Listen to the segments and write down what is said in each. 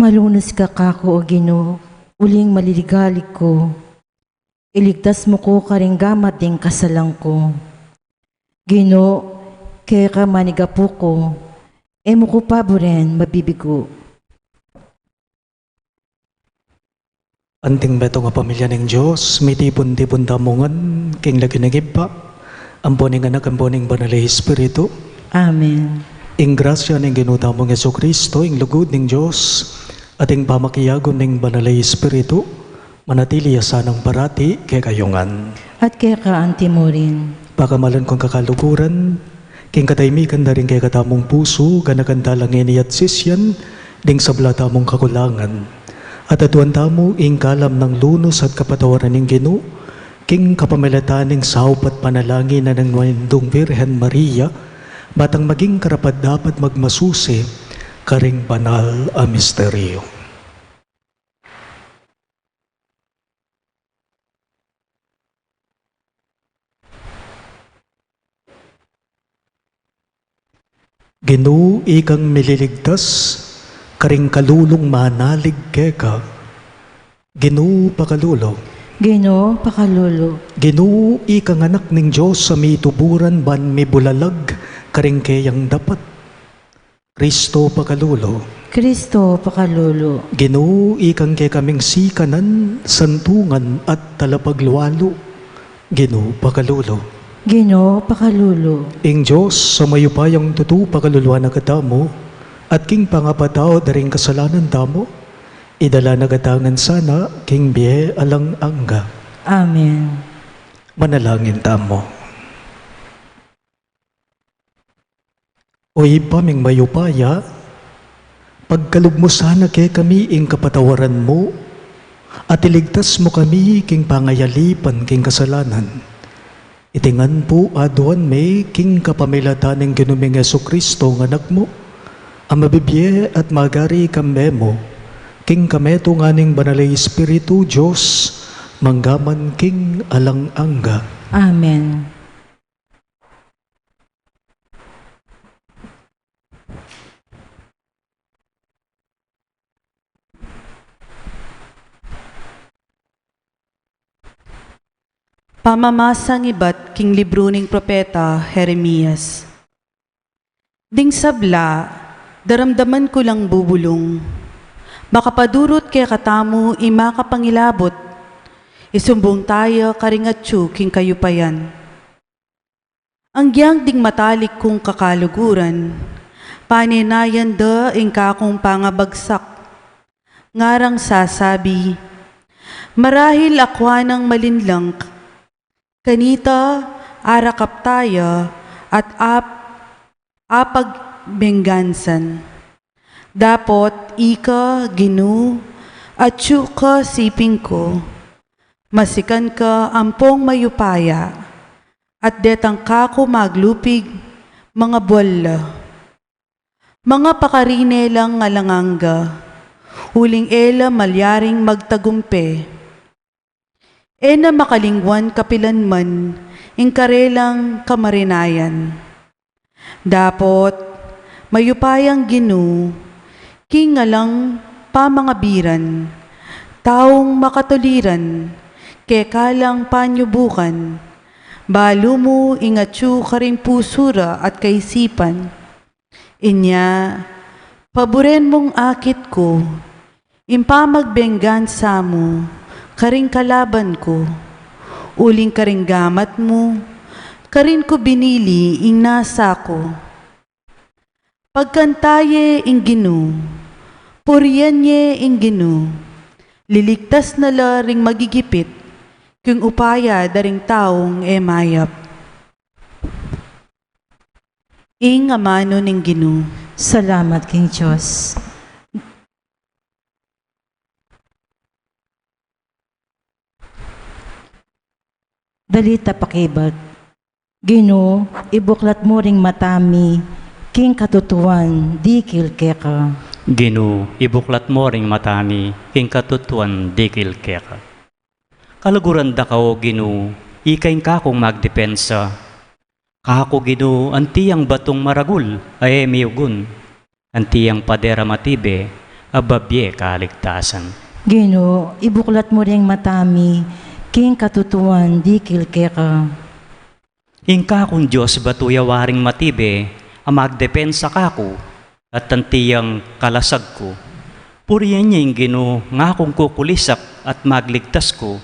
Malunos ka kako o Ginoo, uling maliligalig ko. Iligtas mo ko karing gamat ding kasalang ko. Ginoo, kaya ka manigapo ko, mo ko paboren mabibigo. Anting beto nga pamilya ng Diyos, may tipon-tipon tamungan, king lagi nagiba, amponing anak, amponing banalay Espiritu. Amen. Ing grasya ng ginutamo ng Yesu Kristo, ing lugod ng Diyos, at ing pamakiyagom ng banalay Espiritu, manatili asanang parati kay kayungan. At kaya ka antimorin. Pakamalan kong kakaluguran, king kataymikan na rin kay katamong puso, ganakantalangin at sisyan, ding sabla mong kakulangan. At atuan tamo ing kalam ng lunos at kapatawaran ng Ginoo, king kapamilataning saup at panalangin na ng Wendong Virhen Maria, batang maging karapat dapat magmasusi, karing banal a misteryo. Ginoo ikang mililigtas, karing kalulong manalig keka. Ginoo pakalulo. Ginoo, pakalulo. Ginoo ikang anak ning Diyos sa mituburan ban mi bulalag, karing kayang dapat. Kristo pakalulo. Kristo, pakalulo. Ginoo ikang kay kaming sikanan, santungan at talapagluwalo. Ginoo pakalulo. Ginoo, pakalulo. Ing Diyos sa mayupayang tutu pakaluluan na katamo, at king pangapatao daring kasalanan tamo, idala nagatangan sana king biye alang angga. Amen. Manalangin tamo. Oy paming mayupaya, pagkalug mo sana kay kami ing kapatawaran mo, at iligtas mo kami king pangayalipan king kasalanan. Itingan po aduan may king kapamilatan ng ginuming Yesu Kristo ng anak mo, ang mabibye at magari kamemo, king kameto nga ning banalay Espiritu Diyos, manggaman king alang angga. Amen. Pamamasang iba't king libro ning propeta Jeremias. Ding sabla, daramdaman ko lang bubulong. Makapadurot kay katamo ima kapangilabot. Isumbong tayo karingatsu king kayupayan. Ang giyang ding matalik kong kakaluguran, paninayan da ing kakong pangabagsak. Ngarang sasabi, marahil akwa ng malinlang, kanita arakap tayo at apagbenggansan. Dapot ika Ginoo at ka siping ko, masikan ka ampong mayupaya at detang kako maglupig mga buwala. Mga pakarine lang ngalanganga, huling ela malyaring magtagumpe. Na makalingwan kapilanman, ing karelang kamarinayan. Dapot, mayupayang Ginoo, king alang pamangabiran, taong makatuliran, kekalang panyubukan, balo mo ingatsu karing pusura at kaisipan. Inya, paboren mong akit ko, impamagbenggansa mo, karing kalaban ko, uling karing gamat mo, karin ko binili ing nasa ko. Pagkantaye ing Ginoo, puryanye ing Ginoo, liligtas na la ring magigipit, kung upaya daring taong emayap. Ing amano ning Ginoo. Salamat king Diyos. Dalita pakibag. Ginoo, ibuklat mo ring matami, king katutuan, dikil keka. Ginoo, ibuklat mo ring matami, king katutuan dikil keka. Kaluguran da kao, Ginoo, ikain kakong magdepensa. Kako Ginoo, antiyang batong maragul, ay miyugun. Antiyang padera matibe, ababye kaligtasan. Ginoo, ibuklat mo ring matami, king katutuan dikil keka. Ingka kung Diyos batuya waring matibe, ang magdepensa kako, at tantiyang kalasag ko. Puriyan niya yung Ginoo nga kung kukulisak at magligtas ko,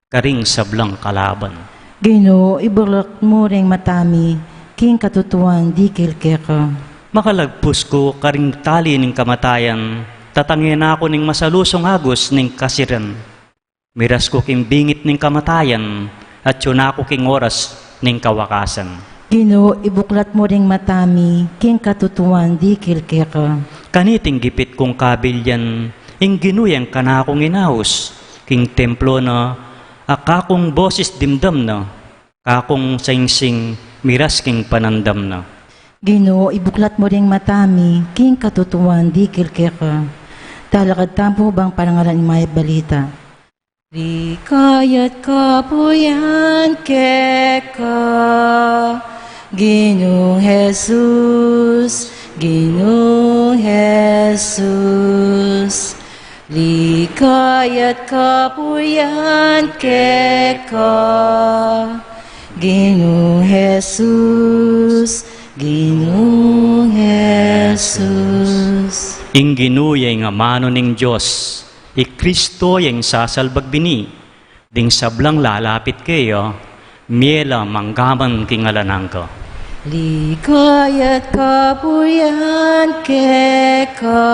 karing sablang kalaban. Ginoo, ibuklat mo ring matami, king katutuan dikil keka. Makalagpus ko karing tali ning kamatayan, tatangin ako ning masalusong agos ning kasiran. Miras ko king bingit ning kamatayan, at yun ako king oras ning kawakasan. Ginoo, ibuklat mo ring matami, king katutuan dikil keka. Kaniting gipit kong kabilyan, ing ginuyang kanakong inaos, king templo na, akakong boses dimdam na, kakong singsing miras king panandam na. Ginoo, ibuklat mo ring matami, king katutuan dikil keka. Talakad tampo bang parangalan ni Maya Balita? Rikayat kapuyan keka, Ginoong Jesus, Ginoong Jesus. Rikayat kapuyan keka, Ginoong Jesus, Ginoong Jesus. Ing ginuyay nga mano ning Diyos, Kristo yung sasalbag bini, ding sablang lalapit kayo, miela manggaman kingalanang ka. Likayat kapuyan keka,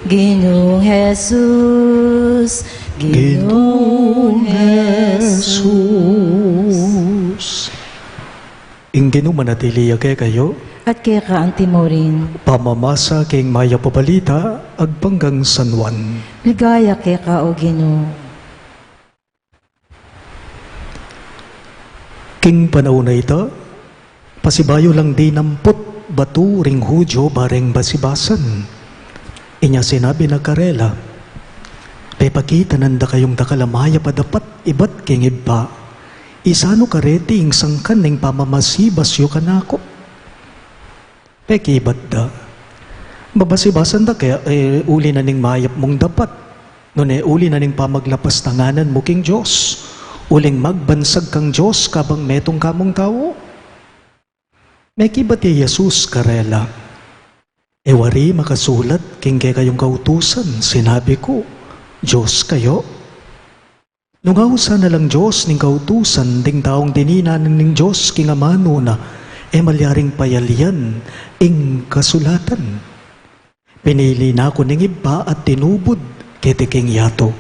Ginoong Jesus, Ginoong Jesus. Ingin manatili kay kayo, At keka ang timorin, pamamasa king Maya Pabalita, agpanggang San Juan. ligaya keka o Ginoo. King panahon na ito, pasibayo lang di nampot batu ring Hudyo bareng basibasan. Inya sinabi na karela, pepakita nanda kayong dakalamaya pa dapat ibat king iba. Isano kareti ing sangkan ning pamamasibas yu kanako. Pekibat da. Babasibasan da kaya uli na ning mayap mong dapat. Nune uli na ning pamaglapas tanganan mo king Diyos. Uling magbansag kang Diyos kabang metong kamong tao. Mekibat ya Jesus karela. Ewari makasulat king kaya kayong kautusan. Sinabi ko, Diyos kayo. Nungawsa na lang Diyos ning kautusan ding taong dininan ning Diyos king amano na malyaring payalian ing kasulatan. Pinili na ako ning iba at tinubod kitiking yato.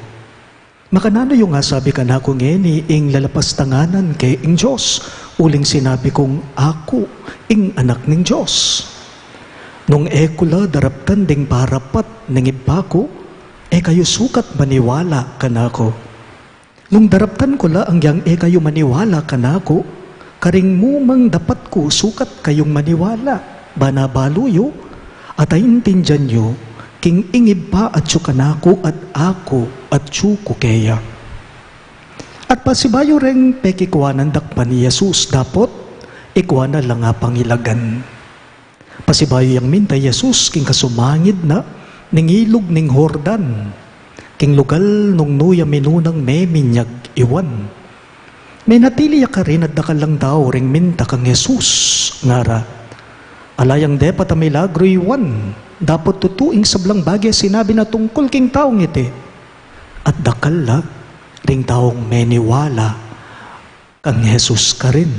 Makanano yung nga sabi ka na kong ngeni ing lalapas tanganan kay ing Diyos, uling sinabi kong ako ing anak ning Diyos. Nung ekula daraptan ding parapat ning iba ko, kayo sukat maniwala ka na ko. Nung daraptan ko la ang yang kayo maniwala ka na ko, karing mumang dapat ko sukat kayong maniwala, banabaluyo, at ay intindihan nyo, king ingib pa at kanako at ako at ko kaya. At pasibayo ring pekikwanan dakpan ni Jesus, dapot, ikwana lang nga pangilagan. Pasibayo yang minta Jesus, king kasumangid na, ning ilog ning Hordan, king lugal nung nuya minunang minyag iwan. May natiliya ka rin at dakalang tao ring minta kang Jesus, ngara. Alayang depat a milagro iwan, dapat tutuing sablang bagay sinabi na tungkol king taong iti. At dakala, ring taong meniwala, kang Jesus ka rin.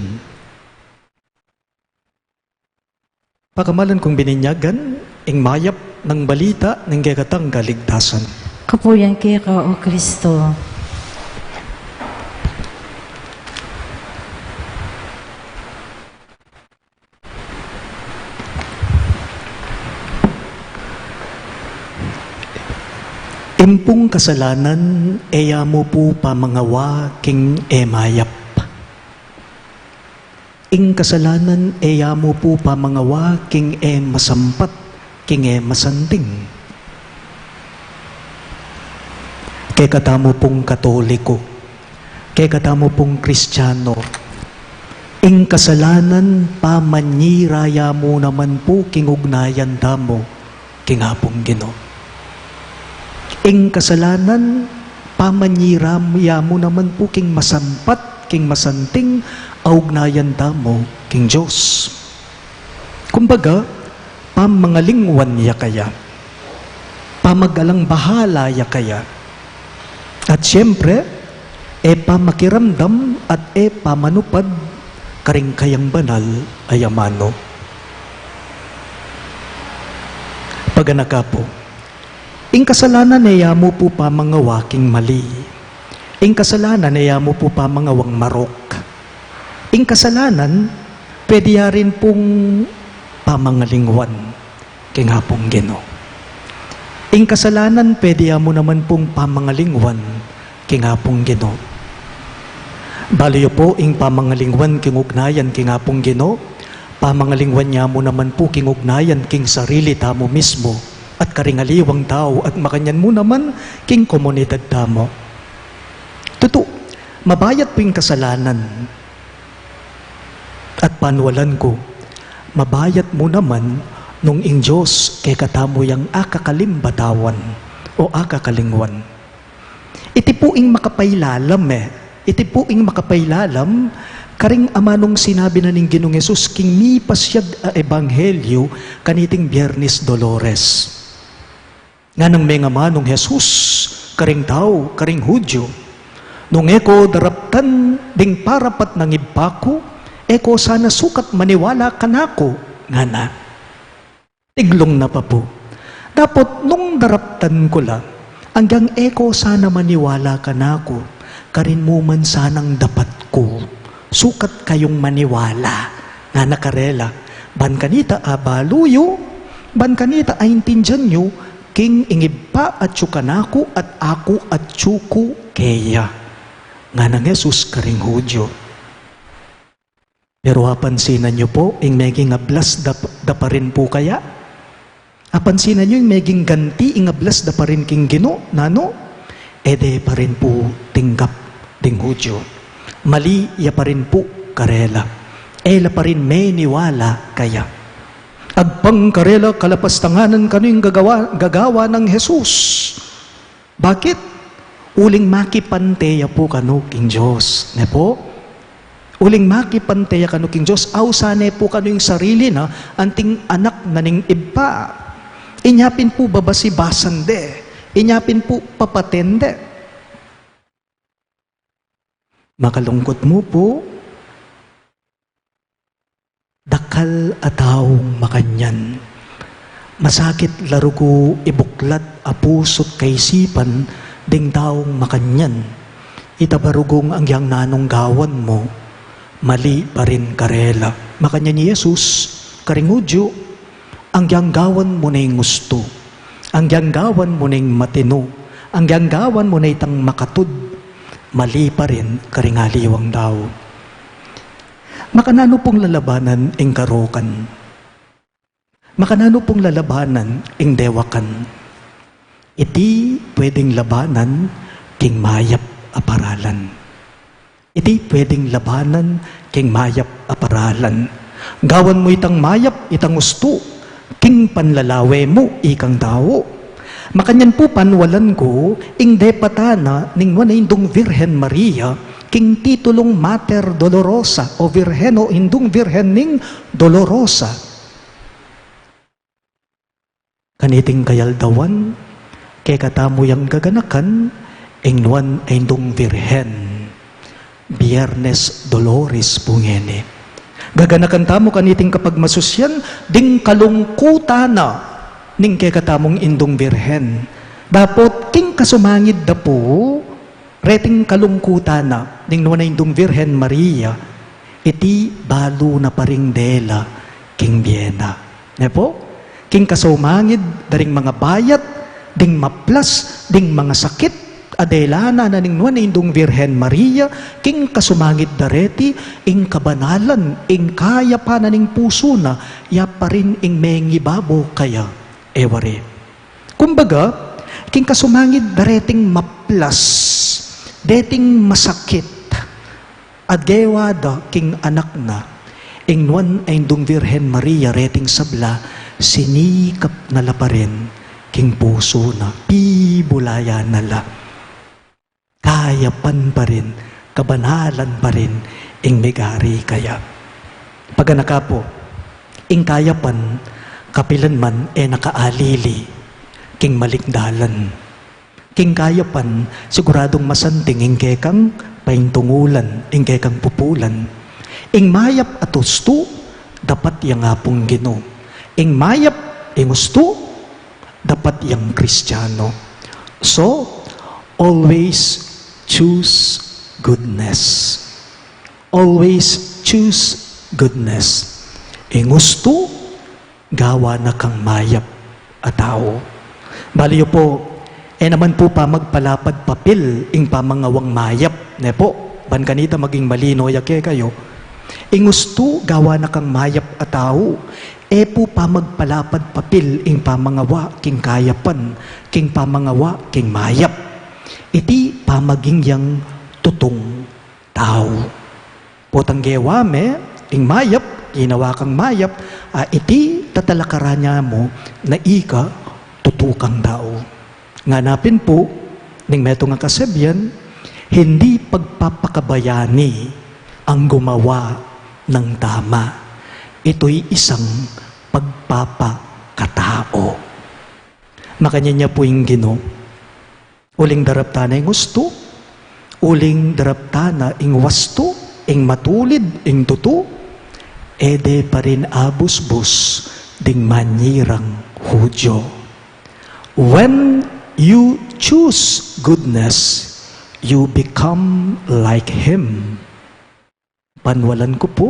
Pakamalan kong bininyagan, ing mayap ng balita ng gagatang kaligtasan. Kapuyan keka o Kristo. Impong kasalanan, eya mo po pamangawa king emayap. Ing kasalanan, eya mo po pamangawa king masampat, king masanding. Kay katamo pong Katoliko, kay katamo pong Kristiyano, ing kasalanan, pamanyiraya mo naman po king ugnayan damo, king hapong Ginoo. ing kasalanan, pamanyiram mo naman po king masampat, king masanting, augnayan tamo king Diyos. Kumbaga, pamangalingwan ya kaya, pamagalang bahala ya kaya, at siyempre, pamakiramdam at pamanupad karing kayang banal ay amano. Paganaka po, ing kasalanan ay mo po pamangawaking mali. Ing kasalanan ay mo po pamangawang marok. Ing kasalanan, pwede rin pong pamangalingwan king hapong Ginoo. Ing kasalanan, pwede mo naman pong pamangalingwan king hapong Ginoo. Baliyo po, ing pamangalingwan king ugnayan king hapong Ginoo, pamangalingwan niya mo naman po king ugnayan king sarili tamo mismo at karingaliwang tao at makanyan mo naman king komunidad tamo. Totoo, mabayat po yung kasalanan at panwalan ko, mabayat mo naman nung ing Diyos kay katamo yang akakalimbatawan o akakalingwan. Iti po ing makapailalam iti po ing makapailalam karing amanong sinabi na ning Ginoong Hesus king mipasyag a ebanghelyo kaniting Biyernes Dolores. Nga nang may amanong Hesus karing tao, karing Hudyo, nung eko daraptan ding parapat ng ibako, eko sana sukat maniwala kanako nga na. Tiglong na pa po. Dapat nung daraptan ko lang, hanggang eko sana maniwala kanako, karin mo man sanang dapat ko. Sukat kayong maniwala nga nakarela. Ban kanita abaluyo, ban kanita aintindihan nyo, king ingibpa at kanako at ako at tsuku keya. Nga ng Jesus karing Hudyo. Pero apansinan nyo po, ing meging ablas da pa rin po kaya? Apansinan nyo, ing meging ganti, ing ablas da pa rin king Ginoo, nano? Ede pa rin po tinggap ding Hudyo. Mali ya pa rin po karela. Ela pa rin may niwala kaya. Agpang karela kalapastanganan kano yung gagawa ng Jesus. Bakit? Uling makipanteya po kano king Diyos. Ne po? Uling makipanteya kano king Diyos. Ausane po kano yung sarili na anting anak na ning iba. Inyapin po babasibasan de. Inyapin po papatende. Makalungkot mo po, dakal atawong makanyan. Masakit larugo ibuklat apusot kaisipan ding taong makanyan. Itabarugong ang yang nanong gawan mo, mali pa rin karela. Makanyan ni Jesus, karingudyo, ang yang gawan mo na yung gusto, ang yang gawan mo na yung matino, ang yang gawan mo na itang makatud, mali pa rin karingaliwang daw. Makanano pong lalabanan ing karokan? Makanano pong lalabanan ing dewakan? Iti pwedeng labanan king mayap aparalan. Iti pwedeng labanan king mayap aparalan. Gawan mo itang mayap, itang gusto, king panlalawe mo, ikang tao. Makanyan po panwalan ko, ing depatana ning wanayindong Virhen Maria, king titulong Mater Dolorosa o Virheno indung Virhen ning Dolorosa. Kaniting kayaldawan, kay katamo yang gaganakan, ing nuan indung Virhen, Biyernes Dolores pungene. Gaganakan tamo kaniting kapag masusyan, ding kalungkutana, ning kay katamong indong Birhen. Dapot king kasumangid da po, reting kalungkutan na, ning naman na indong Virhen Maria, iti balo na paring dela, king Biena. Ne po? King kasumangid, daring mga bayat, ding maplas, ding mga sakit, adelana na ning naman na indong Virhen Maria, king kasumangid dareti, ing kabanalan, ing kaya pa na ning puso na, ya pa rin ing mengibabo kaya. Ewari. Kumbaga, king kasumangid dareting maplas, deting masakit, adgewada king anak na, ing nuan ay indong Virhen Maria reting sabla, sinikap na laparin, king puso na pibulaya nala. Kayapan pa rin, kabanalan pa rin, ing megari kaya. Pagana po, ing kayapan, kapilan man nakaalili, king malikdalan. King kayapan, siguradong masanting ing kekang paintungulan, ing kekang pupulan. Ing mayap at usto, dapat yang apong Ginoo. Ing mayap, ing usto, dapat yang Kristiyano. So, always choose goodness. Always choose goodness. Ing usto, gawa na kang mayap at tao. Baliyo po, naman po pa magpalapad papel ing pamangawang mayap. Ne po, ban kanita maging malino yake kayo. Ing gusto gawa na kang mayap at tao. Po pa magpalapad papel ing pamangawa king kayapan, king pamangawa king mayap. Iti pamaging yang tutong tao. Potang gewame, ing mayap, ginawa kang mayap, iti tatalakaran mo na ika tutukang tao. Nganapin po, ning meto nga kasabyan, hindi pagpapakabayani ang gumawa ng tama. Ito'y isang pagpapakatao. Makanya niya po yung Ginoo. Uling daraptana ing gusto, uling daraptana ing wasto, ing matulid, ing tuto, ede pa rin abus-bus ding manyirang Hudyo. When you choose goodness, you become like Him. Panwalan ko po,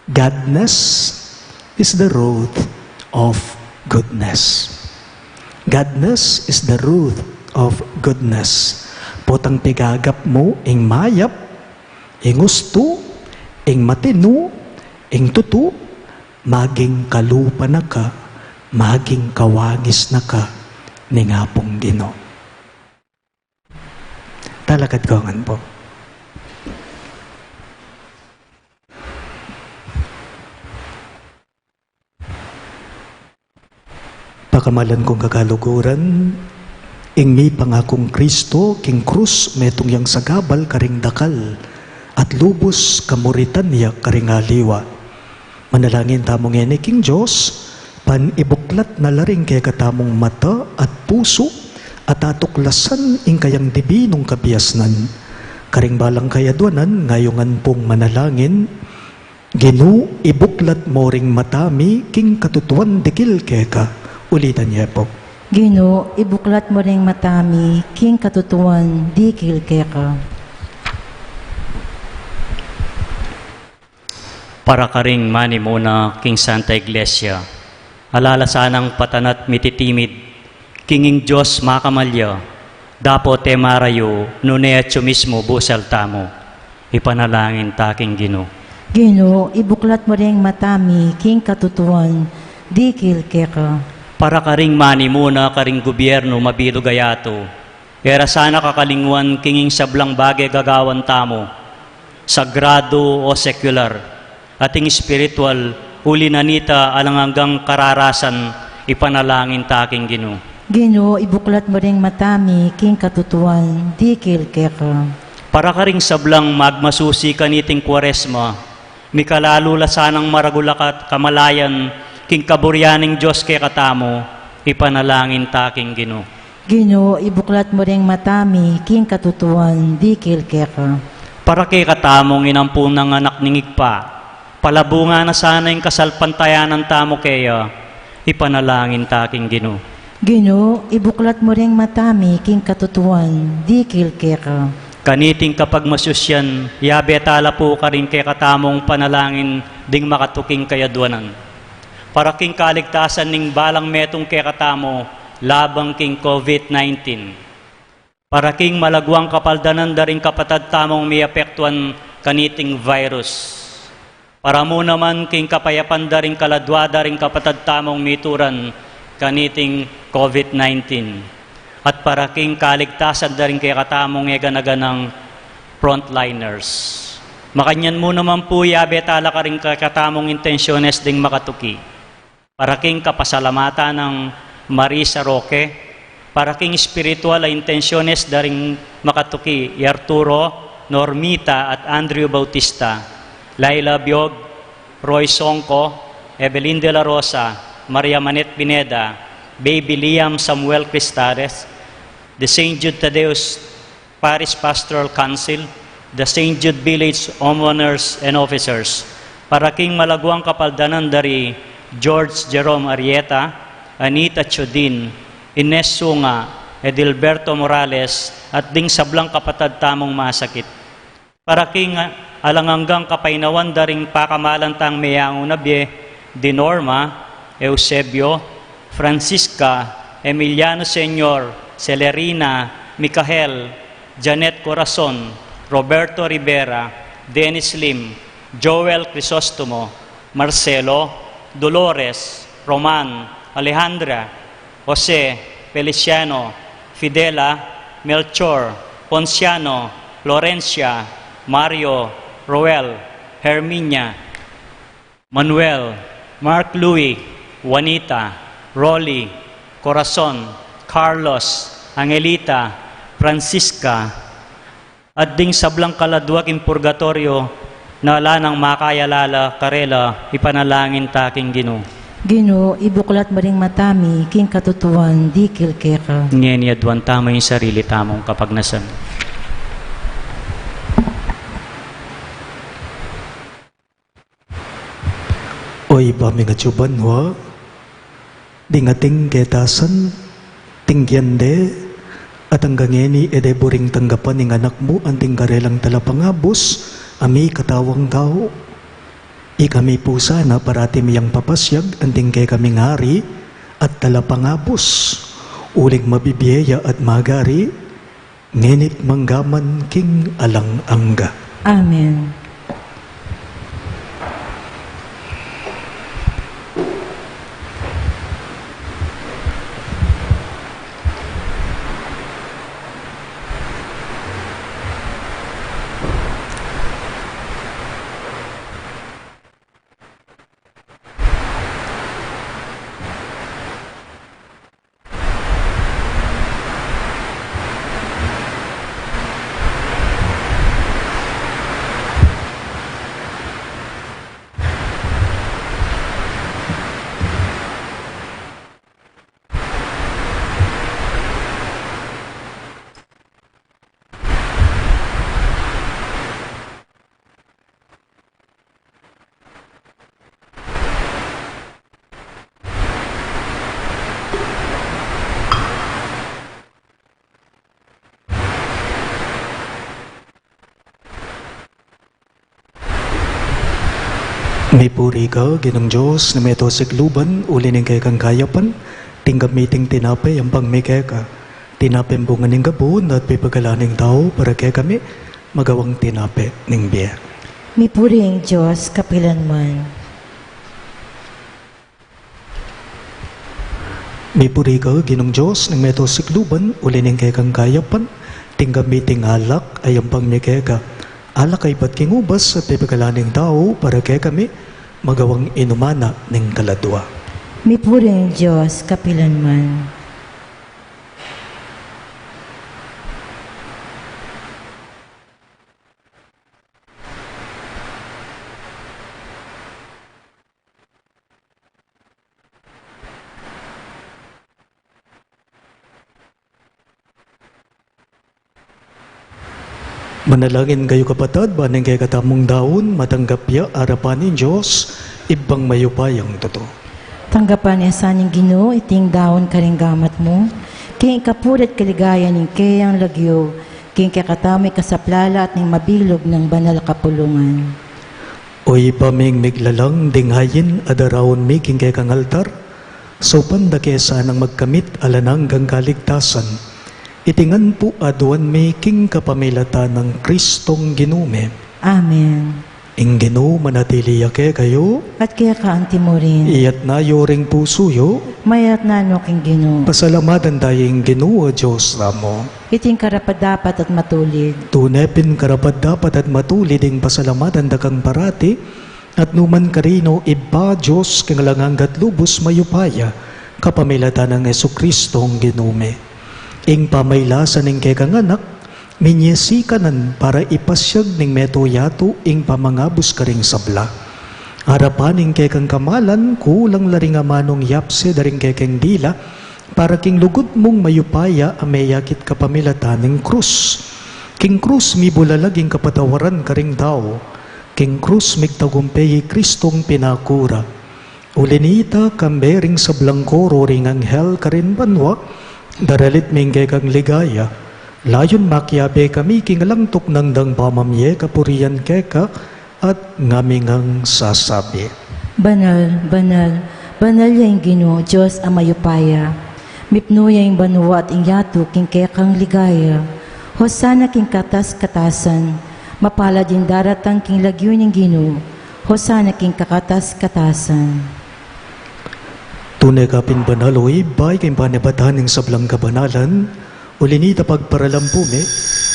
godness is the root of goodness. Godness is the root of goodness. Potang pigagap mo, ing mayap, ing gusto, ing matino, ing tutu, maging kalupa na ka, maging kawagis na ka, ni nga pong Ginoo. Talakad kongan po. Pakamalan kong kagaluguran, ing mi pangakong Kristo, king krus, metong yang sagabal karing dakal, at lubos kamuritan niya karing aliwa. Manalangin tamong ene king Diyos, panibuklat na laring kaya katamong mata at puso at atuklasan ing kayang dibinong kabiasnan. Karing balang kayadwanan, ngayongan pong manalangin, Ginoo, ibuklat mo ring matami, king katutuan dikil keka. Ulitan niya po. Ginoo, ibuklat mo ring matami, king katutuan, dikil keka. Para karing mani muna, King Santa Iglesia, alala sanang patanat mititimid, kinging Diyos makamalya, dapo te marayo, nunea mismo busal tamo, ipanalangin taking Ginoo. Ginoo, ibuklat mo ring matami, king katutuan, dikil keka. Para karing mani muna, karing gobyerno mabilo gayato, era sana kakalingwan kinging sablang bagay gagawan tamo, sagrado o secular, ating spiritual, huli na nita alang hanggang kararasan, ipanalangin taking Ginoo. Ginoo, ibuklat mo ring matami, king katutuan, dikil keka. Para karing sablang magmasusi kaniting Kwaresma, mikalalo sanang maragulakat kamalayan, king kaburyaning Diyos kay katamo, ipanalangin taking Ginoo. Ginoo, ibuklat mo ring matami, king katutuan, dikil keka. Para kay katamong inampun ng anak ningig pa, palabunga na sana yung kasalpantayan ng tamo kaya, ipanalangin taking Ginoo. Ginoo, ibuklat mo ring matami, king katutuan, dikil keka. Kaniting kapag masusyan, yabe tala po ka rin kay katamong panalangin ding makatuking kayadwanan. Para king kaligtasan ning balang metong kay katamo, labang king COVID-19. Para king malagwang kapaldanan daring kapatad tamong may apektuan kaniting virus. Para mo naman king kapayapan daring kaladwa daring kapatad tamong mituran kaniting COVID-19. At para king kaligtasan daring kay katamong eganaganang frontliners. Makanyan mo naman po yabe tala ka rin katamong intensyones ding makatuki. Para king kapasalamatan ng Marisa Roque, para king spiritual a intenciones daring makatuki y Arturo, Normita at Andrew Bautista, Laila Biog, Roy Songko, Evelyn de la Rosa, Maria Manet Pineda, Baby Liam Samuel Cristales, the St. Jude Tadeus Parish Pastoral Council, the St. Jude Village Homeowners and Officers, para king malaguang kapaldanan dari George Jerome Arieta, Anita Chodin, Ines Sunga, Edilberto Morales, at ding sablang kapatad tamong masakit. Para king alanganggang kapainawan daring pakamalantang mayang unabye, Dinorma, Eusebio, Francisca, Emiliano Senior, Celerina, Micael, Janet Corazon, Roberto Rivera, Dennis Lim, Joel Crisostomo, Marcelo, Dolores, Roman, Alejandra, Jose, Feliciano, Fidela, Melchor, Ponciano, Florencia, Mario, Roel, Herminia, Manuel, Mark Louis, Juanita, Rolly, Corazon, Carlos, Angelita, Francisca, at ding sablang kaladwak in purgatorio na ala nang makayalala karela ipanalangin taking Ginoo. Ginoo, ibuklat mo ring matami, king katutuan, dikil keka. Ngeni adwan tamo yung sarili tamong kapagnasan. Oy bami nga tsuban wa, di nga ting ketasan, tingyande, at ang gangeni ede buring tanggapan ng anak mo ang tinggarelang talapangabos, ami katawang tao. Ikami po sana parati miyang papasyag ang tingkay kaming hari at talapangabos, uling mabibiyeya at magari, ngenit manggaman king alang angga. Amen. May puri ka, ginang Diyos, na may ito sigluban, uli ng kay kang kayapan, tinggap miting tinapay ang pang may kaya ka. Tinapay ang bunga ng gabon at pipagalaning tao para kaya kami magawang tinapay ng biya. Mi puring Diyos, kapilanman. May puri ka, ginang Diyos, na may ito sigluban, uli ng kay kang kayapan, tinggap miting alak ay ang pang may kaya ka. Alak ay ba't kingubas at pipagalaning tao para kaya kami magawang inumana ng kaladwa. Mi puring Diyos, kapilanman. Manalangin kayo kapatid, banang kay katamong daon, matanggap ya, arapan ni Diyos, ibang mayupayang totoo. Tanggapan niya sa ning Ginoo, iting daon karinggamat mo, king kapulat kaligaya ning kayang lagyo, king kakatami kasaplala at ning mabilog ng banal kapulungan. Oy paming miglalang dinghayin adarawon mi king kay kang altar, so panda kesa nang magkamit alanang gang kaligtasan, itingan po aduan mi king kapamilata ng Kristong ginume. Amen. Ing Ginoo manatili yake kayo, At kaya ka ang timurin, iyat na yoring pusuyo, mayat na no king Ginoo, pasalamatan tayong Ginoo Diyos ramo. iting karapadapat at matulid, Tunepin karapat dapat at matulid ang pasalamatan dakang parati, at numan karino iba Diyos kang langanggat lubos mayupaya, kapamilatan ng Yesu Kristong ginume. Ing pamaylasan ning kekang anak, minyesikanan para ipasyag ning metoyato ing pamangabos karing sabla. Harapan ning kekang kamalan, kulang laring amanong yapse daring kekeng dila, para king lugod mong mayupaya ameyakit kapamilatan ning krus. King krus mi bulalaging kapatawaran karing tao, king krus migtagumpay Kristong pinakura. Ulinita kambering sa blangkoro ring anghel karin banwa, daralit mingge kang ligaya. Layon makyabe kami kingalangtok ng dang pamamye kapurian keka at ngamingang sasabi. Banal, banal, banal yung Ginoo, Diyos ang mayupaya. Mipno yung banwa at ingyato king kekang ligaya. Hosana king katas-katasan, mapala din daratang king lagyo ng Ginoo. Hosana king kakatas-katasan. Tunay kapin banaloy, bay kay panibatahan ng sablang kabanalan, ulinita pagparalampume,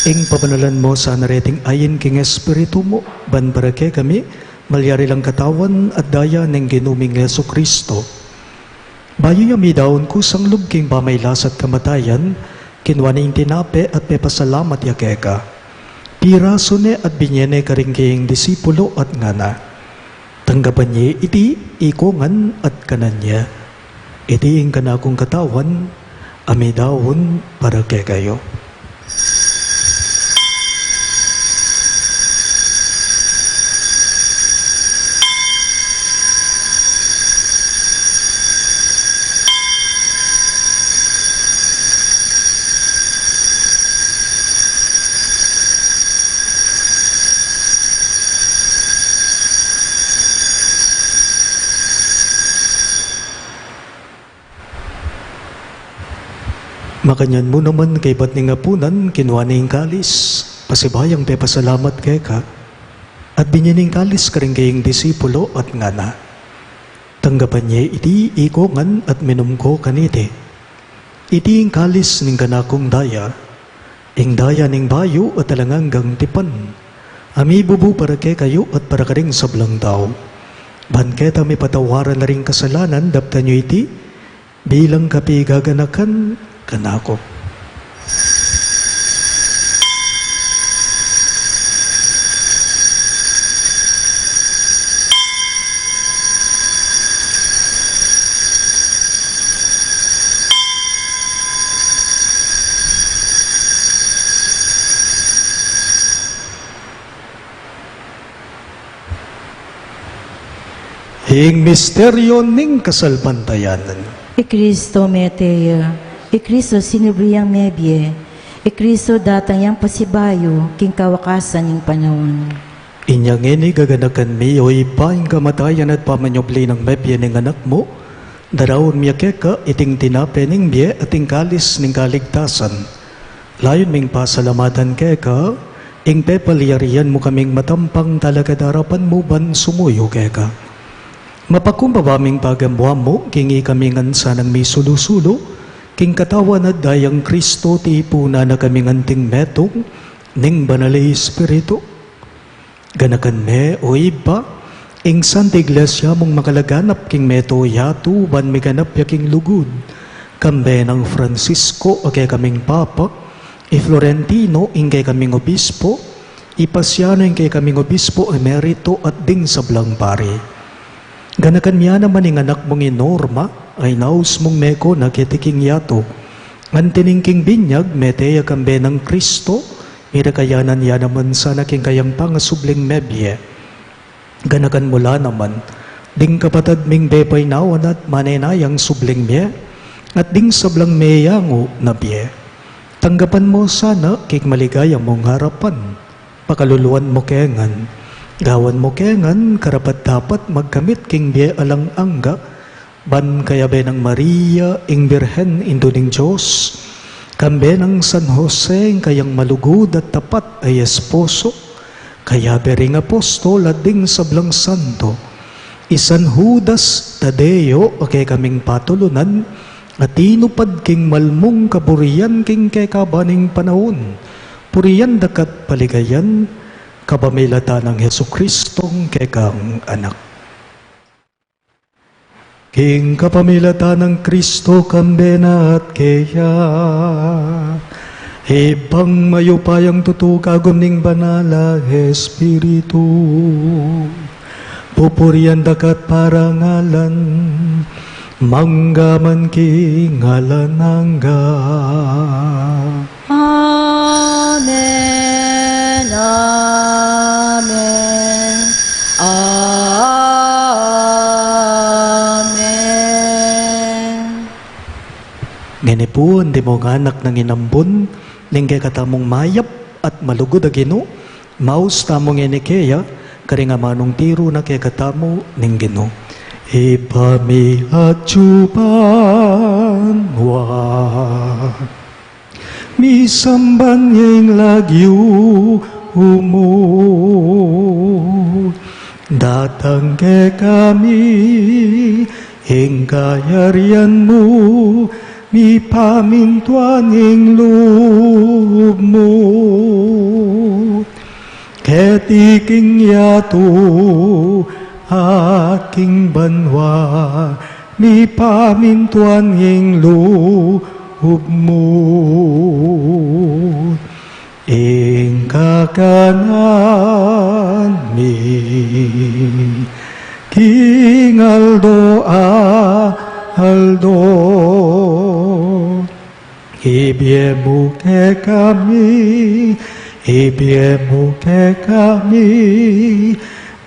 ing pabanalan mo sa nareting ayin king espiritu mo, banbarake kami, malyari lang katawan at daya ng ginuming Yesu Kristo. Bayo yami daon kusang lubking pamaylas at kamatayan, kinwaning tinape at pepasalamat yakeka. Piraso ne at binyene karingking disipulo at ngana. Tanggapan niya iti ikongan at kananya. Iti ing kanakong katawan, amidawon para kay kayo. Makanyan mo naman kay ba't ning apunan, kinuha ning kalis, pasibayang pe pasalamat kay ka, at binyaning kalis karing kaying disipulo at ngana. Tanggapan niya iti ikongan at minum ko kanite. Iti ing kalis ning kanakong daya, ing daya ning bayo at talanganggang tipan, ami bubu para kay kayo at para karing sablang tao. Banketa may patawaran na ring kasalanan, dapta nyo iti, bilang kapi gaganakan, kanako. Hing misteryo ning kasalbantayanan. Ikristo meteya, Ikristo sinubriyang mebye, Ikristo datang yang pasibayo, king kawakasan ng panahon. Inyang ini gaganakan mi o ipaing kamatayan at pamanyobli ng mebye ng anak mo, darawon miya keka iting tinape ning biye at ing kalis ning kaligtasan. Layon ming pasalamatan keka, ing pepaliyarian mo kaming matampang talaga darapan mo ban sumuyo keka. Mapakumbabaming pagamwa mo, kingi kami ngansa ng may sulusulo, king katawan at dayang Kristo ti ipuna na kami nganting metong, ning banalay espiritu. Ganakan me o iba, ing Santa Iglesia mong makalaganap king meto yatu, ban miganap yaking lugod, kambe ng Francisco o kay kaming Papa, Florentino ing kay kaming Obispo, Ipasiano ing kay kaming Obispo Emerito at ding sablang pari. Ganakan miya naman ing anak mong inorma, ay naus mong meko na kitiking yato. Ngantiningking binyag, meteya kambe ng Kristo, irakayanan ya naman sa naking kayang pangasubling mebye. Ganakan mula naman, ding kapatad ming bepay nawan at manenayang subling miye, at ding sablang meyango na biye. Tanggapan mo sana kik maligaya mong harapan, pakaluluan mo kengan. Gawan mo kengan, karapat dapat magkamit king biye alang angga, ban kaya be ng Maria, ing Birhen, indo ning Diyos, kambe ng San Jose, kayang malugod at tapat ay esposo, kaya bering apostol at ding sablang santo, isan Judas Tadeo, okay kaming patulunan, at inupad king malmong kaburian king kekabaning panahon, puriyan dakat paligayan, kabamilata ng Hesu Kristong kekang anak. king kapamilatan ng Kristo kambena at keya. Ibang mayupayang tutugagom ning banala Espiritu. Pupurian dakat parangalan, manggaman king alanangga. Amen, amen, amen. Ngenipun di mo nga anak ng inambun, linggay katamong mayap at malugod agino, maus tamong enikeya, kari nga manong tiro na kaya katamo ning gino. Ipami at chupan wa, misamban yung lagyo umu, datang ke kami, hingkayarian mo, mi pamintuan ing loob mo. Ketiking yato, aking banwa, mi pamintuan ing loob mo. Ing kakanan mi, king Aldo Aldo, ibiemu ke kami, ibiemu ke kami,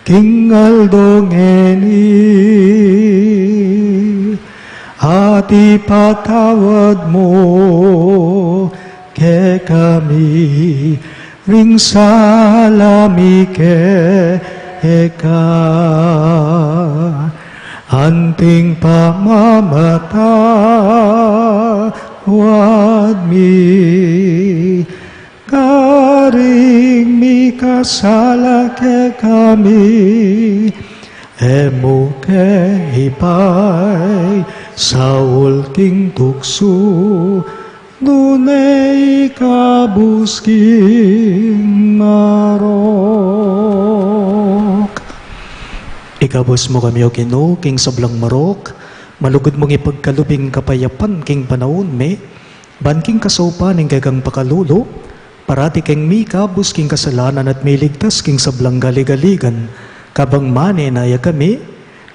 king Aldo ngeni, hati patawad mo ke kami, ring salami ke eka. Anting pamamatawad mi, karing mi kasala ke kami, emo ke hipay, saul king tukso, nunay kabusking marok. Ikabos mo kami o Ginoo, king sablang marok, malugod mong ipagkalubing kapayapan king panahon me, ban king kasaupan ing gagang pakalulo, parati king mi kabus king kasalanan at miligtas king sablang galigaligan, kabang mane naya kami,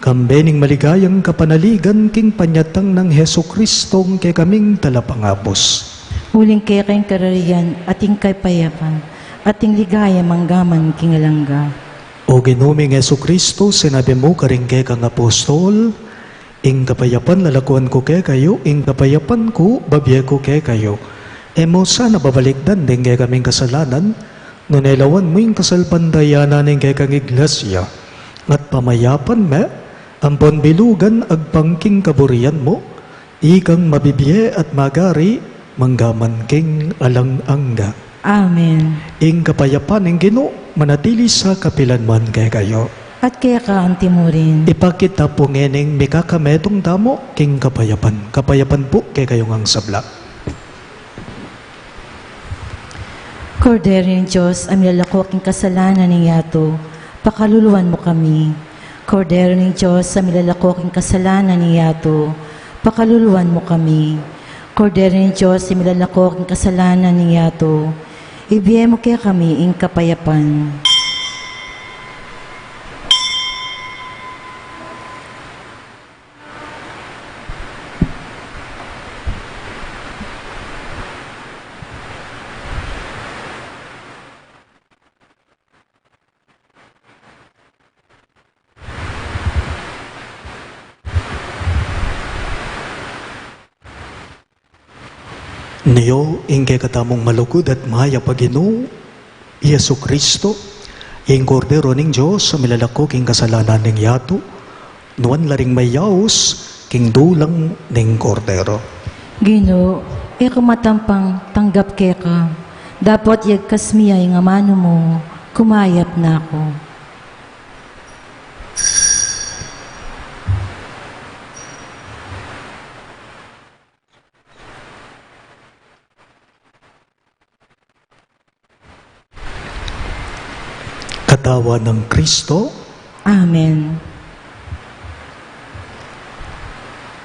kambening maligayang kapanaligan king panyatang ng Heso Kristong kay kaming talapangabos. Huling kaya kayong karariyan, ating kay payapan, ating ligaya manggaman king alangga. O Ginoming Heso Kristo, sinabi mo karing kay kang apostol, ing kapayapan lalakuan ko kay kayo, ing kapayapan ko babiye ko kay kayo. E mo sana babalikdan din kay kaming kasalanan, nunelawan mo yung kasalpandayanan ng kay kang iglesia, at pamayapan me, ampon bilugan agpangking kaburian mo, ikang mabibiye at magari, manggaman king alang-angga. Amen. Ing kapayapan ng Ginoo, manatili sa kapilanman kay kayo. At kaya ka ang timurin. Ipakita po ngeneng mikakametong damo king kapayapan. Kapayapan po kay kayong ang sabla. Kordero ng Diyos, ang milalakok king kasalanan ng yato, pakaluluwan mo kami. Kordero ng Diyos, ang milalakok king kasalanan ng yato, pakaluluwan mo kami. Kordero ng Diyos, ang milalakok king kasalanan ng yato, ibiye mo kaya kami ing kapayapan. Niyo, ingke katamong malugod at maya pagino, Yesu Kristo, ing kordero ning Diyos sa milalako king kasalanan ning yato, nuan laring mayaos, king dulang ning kordero. Gino, eka matampang tanggap kaya ka. Dapat yagkas miya yung amano mo, kumayap na ako. Katawan ng Kristo, Amen.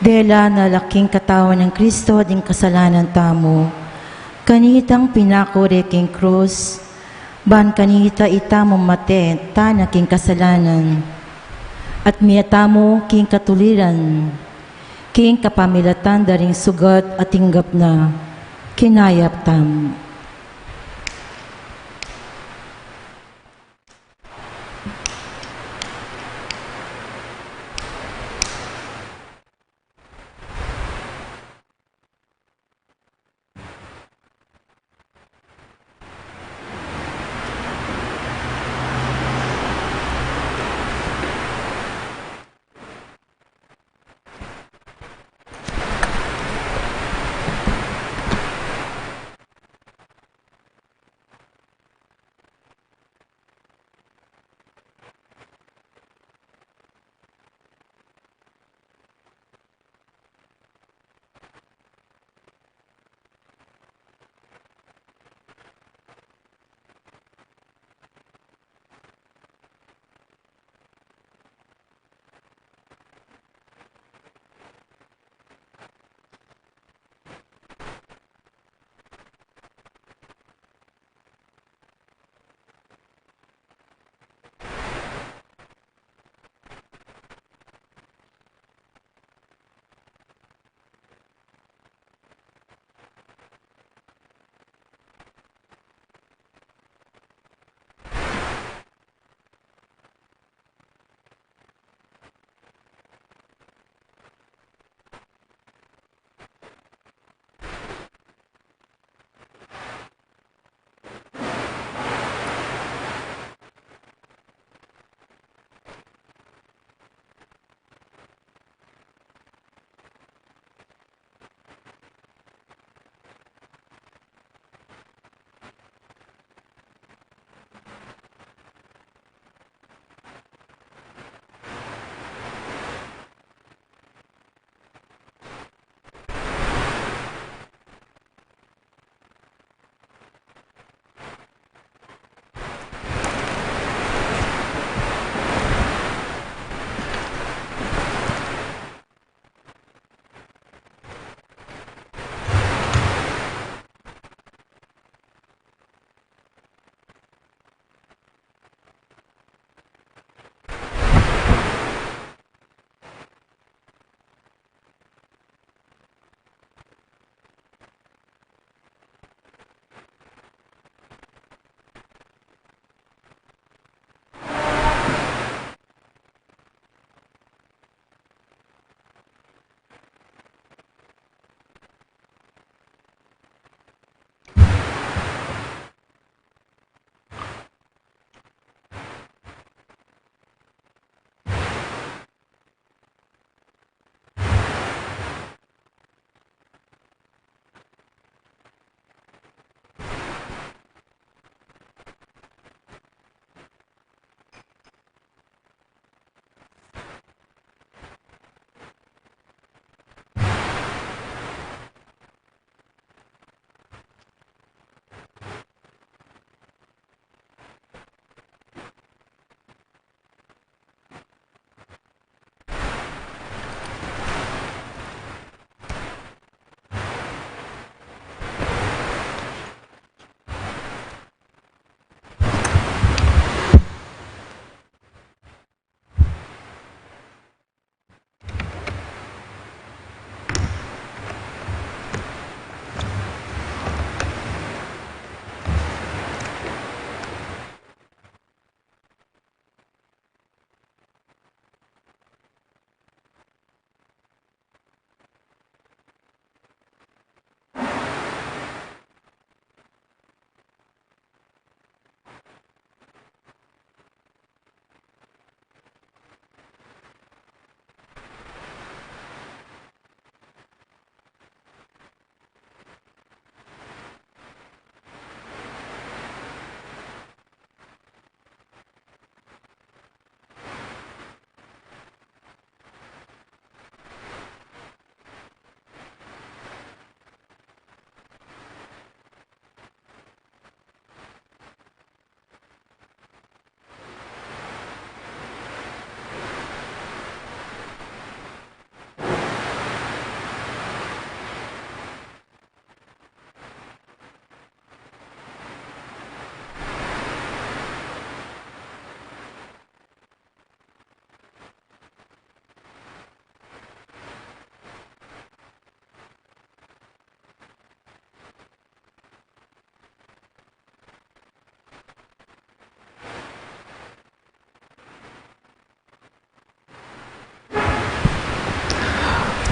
Dela na laking katawan ng Kristo ding kasalanan tamo. Kanitang pinakore king krus, ban kanita itamo mate tana king kasalanan. At miyatamo king katuliran, king kapamilatan daring sugat at tinggap na kinayap tamo.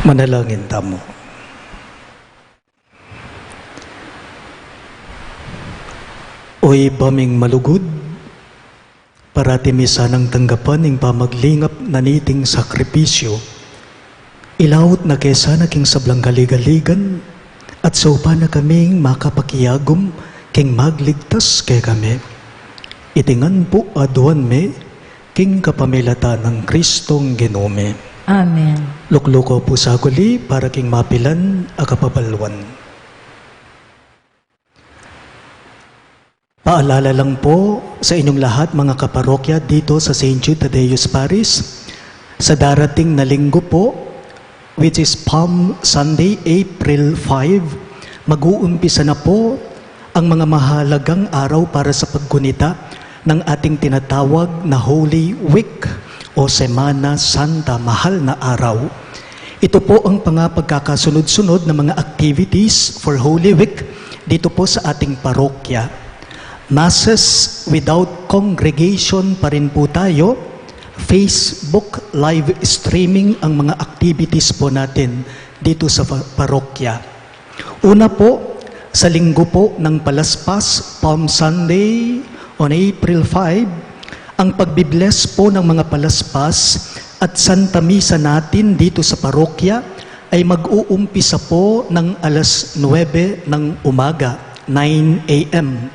Manalangin tamo. Oy baming malugod, parati mi sanang tanggapan ng pamaglingap na niting sakripisyo, ilawot na kesa naking sablang galigaligan, at sa upa na kaming makapakiyagom, king magligtas kay kami. Itingan po aduan me, king kapamilata ng Kristong Ginome. Amen. Lukluko po sa kuli para king mapilan akapabalwan. Paalala lang po sa inyong lahat mga kaparokya dito sa St. Jude Tadeus Parish, sa darating na linggo po, which is Palm Sunday, April 5, mag-uumpisa na po ang mga mahalagang araw para sa paggunita ng ating tinatawag na Holy Week o Semana Santa, mahal na araw. Ito po ang pagkakasunod-sunod na mga activities for Holy Week dito po sa ating parokya. Masses without congregation pa rin po tayo. Facebook live streaming ang mga activities po natin dito sa parokya. Una po, sa linggo po ng Palaspas, Palm Sunday on April 5, ang pagbibless po ng mga palaspas at Santa Misa natin dito sa parokya ay mag-uumpisa po ng alas 9 ng umaga, 9 a.m.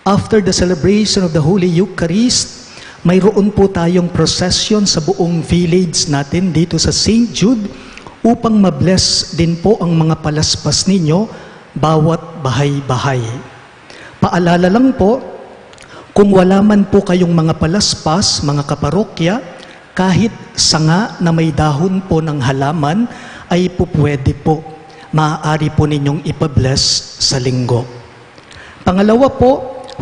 After the celebration of the Holy Eucharist, mayroon po tayong procession sa buong village natin dito sa St. Jude upang mabless din po ang mga palaspas ninyo bawat bahay-bahay. Paalala lang po, kung wala man po kayong mga palaspas, mga kaparokya, kahit sanga na may dahon po ng halaman, ay po pwede po. Maaari po ninyong ipabless sa linggo. Pangalawa po,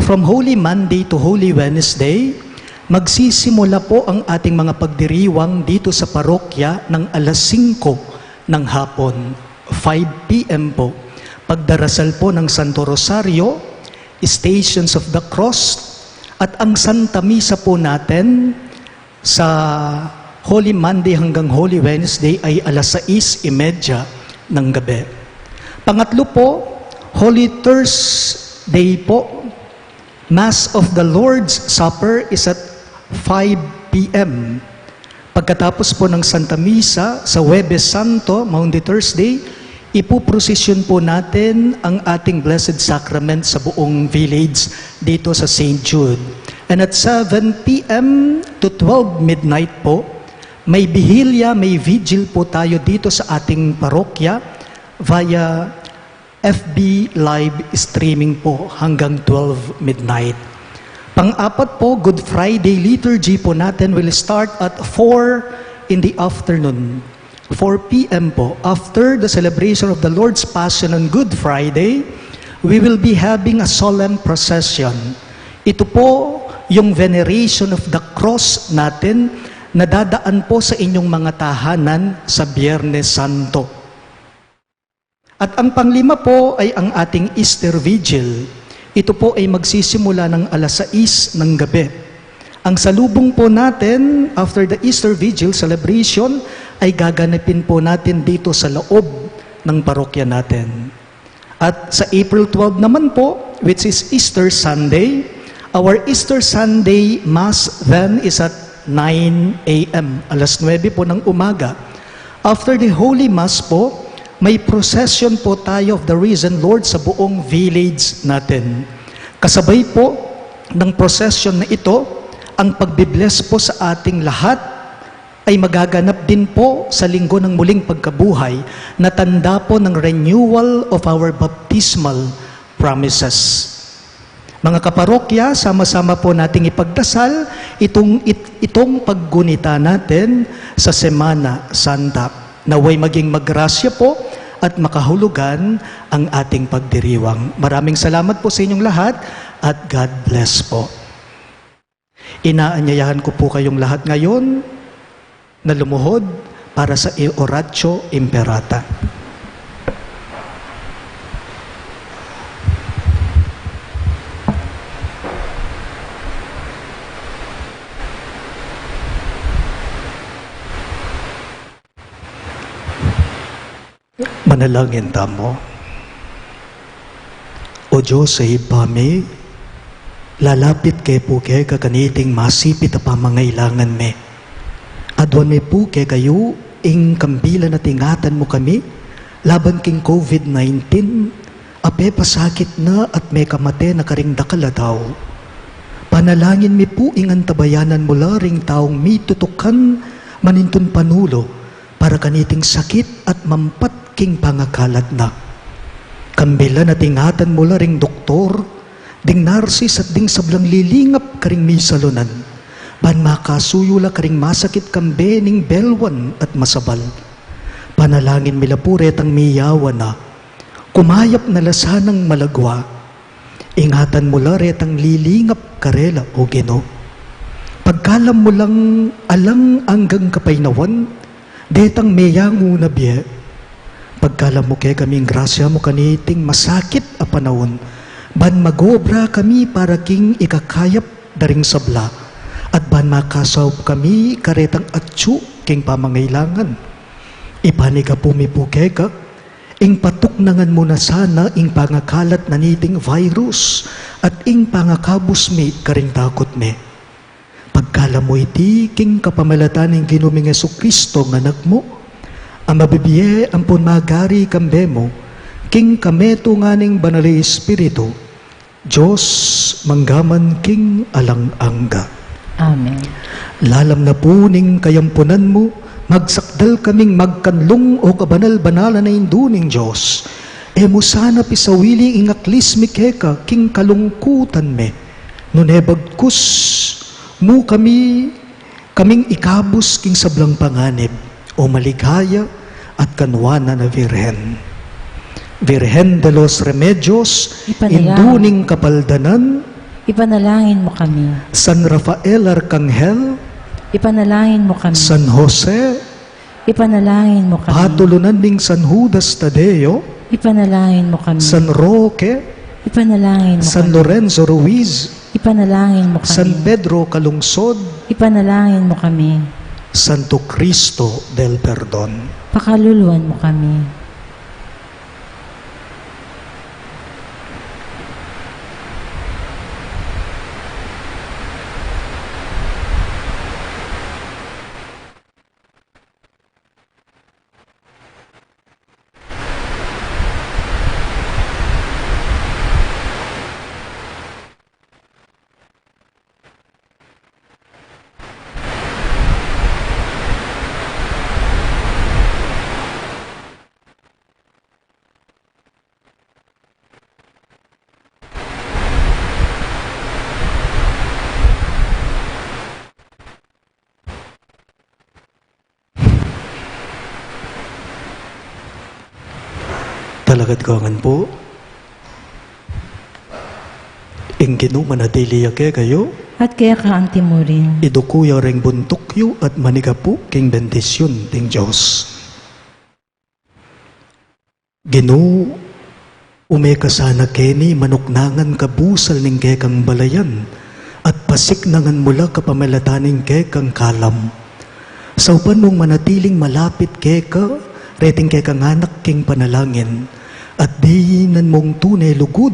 from Holy Monday to Holy Wednesday, magsisimula po ang ating mga pagdiriwang dito sa parokya ng alas 5 ng hapon, 5 p.m. po. Pagdarasal po ng Santo Rosario, Stations of the Cross, at ang Santa Misa po natin sa Holy Monday hanggang Holy Wednesday ay alas 6:30 ng gabi. Pangatlo po, Holy Thursday po, Mass of the Lord's Supper is at 5 p.m. Pagkatapos po ng Santa Misa sa Huwebes Santo, Maundy Thursday, ipuprosesyon po natin ang ating Blessed Sacrament sa buong village dito sa St. Jude. And at 7 p.m. to 12 midnight po, may bihilya, may vigil po tayo dito sa ating parokya via FB live streaming po hanggang 12 midnight. Pang-apat po, Good Friday liturgy po natin will start at 4 in the afternoon. 4 p.m. po. After the celebration of the Lord's Passion on Good Friday, we will be having a solemn procession. Ito po yung veneration of the cross natin na dadaan po sa inyong mga tahanan sa Biyernes Santo. At ang panglima po ay ang ating Easter Vigil. Ito po ay magsisimula ng alas 6 ng gabi. Ang salubong po natin after the Easter Vigil celebration ay gaganapin po natin dito sa loob ng parokya natin. At sa April 12 naman po, which is Easter Sunday, our Easter Sunday Mass then is at 9 a.m., alas 9 po ng umaga. After the Holy Mass po, may procession po tayo of the Risen Lord sa buong village natin. Kasabay po ng procession na ito, ang pagbibless po sa ating lahat ay magaganap din po sa linggo ng muling pagkabuhay na tanda po ng renewal of our baptismal promises. Mga kaparokya, sama-sama po nating ipagdasal itong paggunita natin sa Semana Santa. Naway maging maggrasya po at makahulugan ang ating pagdiriwang. Maraming salamat po sa inyong lahat at God bless po. Inaanyayahan ko po kayong lahat ngayon na lumuhod para sa Oratio Imperata. Panalangin tamo. O Diyos sa ibami, lalapit kay po kay kakaniting masipit a pamangailangan me. Adwan me po kay kayo, ing kambila na tingatan mo kami, laban king COVID-19, ape pasakit na at may kamate na karing dakaladaw. Panalangin mi po ing antabayanan mula ring taong mi tutukan manintun panulo, para kaniting sakit at mampat king pangakalad na. Kambila na tingatan mula ring doktor, ding narsis at ding sablang lilingap karing misalunan, ban makasuyula karing masakit kambe ning belwan at masabal. Panalangin mila puret ang miyawa na, kumayap na lasanang malagwa, ingatan mula retang lilingap karela o Gino. Pagkalam mo lang alang anggang kapaynawan, detang meyangu na biye. Pagkalam mo kay kaming grasya mo kaniting masakit a panahon, ban magobra kami para king ikakayap daring sabla, at ban makasaw kami karetang atsu king pamangailangan. Ipaniga pumipu kay ka, ing patuknangan mo na sana ing pangakalat na niting virus, at ing pangakabus mi karing takot me. Pagkala mo iti, king kapamalatan ng ginuming Jesucristo ng anak mo, ang mabibiye ang punmagari kambe mo, king kameto nga ning banali Espiritu, Diyos manggaman king alang-angga. Amen. Lalam na po ning kayampunan mo, magsakdal kaming magkanlong o kabanal-banala na induning Diyos. E mo sana pisawili ingaklis mi keka king kalungkutan me, nunebagkus mo kaming ikabus king sablang panganib, o maligaya at kanwana na Virhen. Virhen de los Remedios, Ipanalangin. induning kapaldanan, Ipanalangin mo kami. San Rafael Arcangel, Ipanalangin mo kami. San Jose, Ipanalangin mo kami. patulunan ning San Judas Tadeo, Ipanalangin mo kami. San Roque, Ipanalangin mo San kami. Lorenzo Ruiz, Ipanalangin mo San kami. Pedro Calungsod, Ipanalangin mo kami. Santo Cristo del Perdon. Pakaluluan mo kami. Talagad kangan po, ing ginumanatili ake kayo, At kaya ka ang timurin. idukuya ring buntukyo at manigapu king bendisyon ting Diyos. Ginu, umeka sana keni manuknangan kabusal ning kekang balayan, at pasiknangan mula kapamalataning kekang kalam. Sa upan mong manatiling malapit keka, reting kekang anak king panalangin, at diinan mong tunay lugod,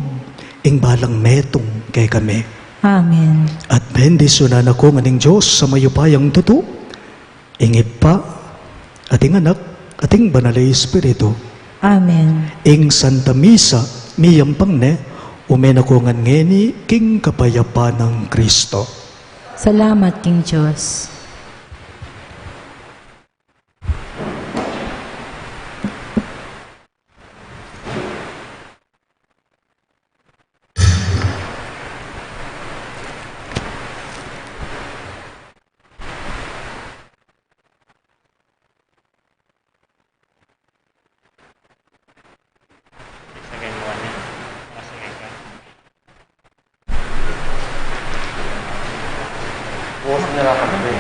ing balang metong kay kami. Amen. At bendisyonan ako nganing Diyos sa mayupayang tuto, ingip pa, ating anak, ating banalay Espiritu, Amen. ing Santa Misa, miyampang ne, umen ako ngan ngeni, king kapayapa ng Kristo. Salamat, King Diyos. Bukas nila kami.